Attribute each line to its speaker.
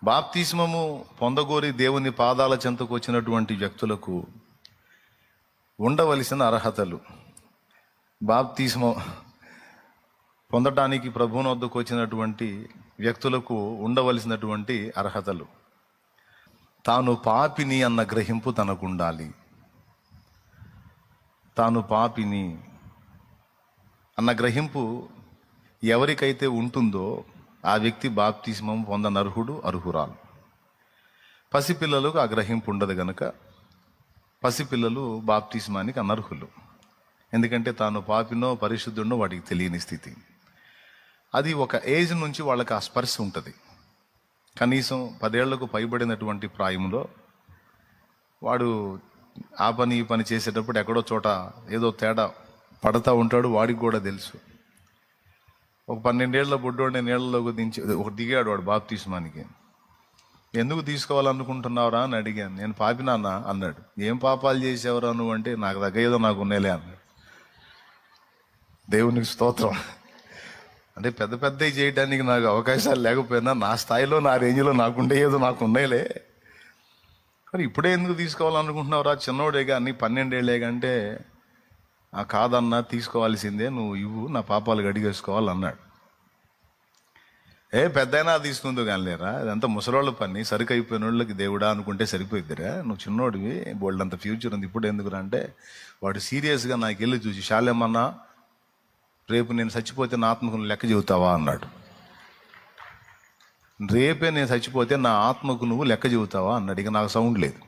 Speaker 1: బాప్తిస్మము పొందగోరి దేవుని పాదాల చెంతకు వచ్చినటువంటి వ్యక్తులకు ఉండవలసిన అర్హతలు. బాప్తిస్మం పొందటానికి ప్రభువుని వద్దకు వచ్చినటువంటి వ్యక్తులకు ఉండవలసినటువంటి అర్హతలు. తాను పాపిని అన్న గ్రహింపు తనకు ఉండాలి. తాను పాపిని అన్న గ్రహింపు ఎవరికైతే ఉంటుందో ఆ వ్యక్తి బాప్తిస్మం పొందనర్హుడు, అర్హురాలు. పసిపిల్లలకు ఆ గ్రహింపు ఉండదు గనుక పసిపిల్లలు బాప్తిస్మానికి అనర్హులు. ఎందుకంటే తాను పాపినో పరిశుద్ధుడినో వాడికి తెలియని స్థితి. అది ఒక ఏజ్ నుంచి వాళ్ళకి ఆ స్పర్శ ఉంటుంది. కనీసం 10 ఏళ్లకు పైబడినటువంటి ప్రాయంలో వాడు ఆ పని ఈ పని చేసేటప్పుడు ఎక్కడో చోట ఏదో తేడా పడతా ఉంటాడు. వాడికి కూడా తెలుసు. ఒక 12 ఏళ్ల బుడ్డోడిని నీళ్ళలోకి దిగాడు వాడు బాప్తిస్మానికి. ఎందుకు తీసుకోవాలనుకుంటున్నావురా అని అడిగాను. నేను పాపినాన్న అన్నాడు. ఏం పాపాలు చేసేవరా నువ్వు అంటే, నాకు దగ్గర ఏదో నాకు ఉన్నాయిలే అన్నాడు. దేవునికి స్తోత్రం. అంటే పెద్ద పెద్దవి చేయడానికి నాకు అవకాశాలు లేకపోయినా నా స్థాయిలో నా రేంజ్లో నాకుండే ఏదో నాకు ఉన్నాయిలే. మరి ఇప్పుడే ఎందుకు తీసుకోవాలనుకుంటున్నావురా, చిన్నోడేగా, అన్ని 12 ఏళ్ళే కంటే కాదన్నా తీసుకోవాల్సిందే, నువ్వు ఇవ్వు, నా పాపాలు గడిగేసుకోవాలన్నాడు. పెద్దయినా తీసుకుందో కానీ లేరా, అదంతా ముసలోళ్ళ పని, సరుకు అయిపోయిన వాళ్ళకి దేవుడా అనుకుంటే సరిపోయిద్దిరా, నువ్వు చిన్నోడివి, బోల్డంత ఫ్యూచర్ ఉంది, ఇప్పుడు ఎందుకురా అంటే వాడు సీరియస్గా నాకు వెళ్ళి చూసి, శాలేమన్నా రేపు నేను చచ్చిపోతే నా ఆత్మకు లెక్క చెబుతావా అన్నాడు. రేపే నేను చచ్చిపోతే నా ఆత్మకు నువ్వు లెక్క చెబుతావా అన్నాడు. ఇక నాకు సౌండ్ లేదు.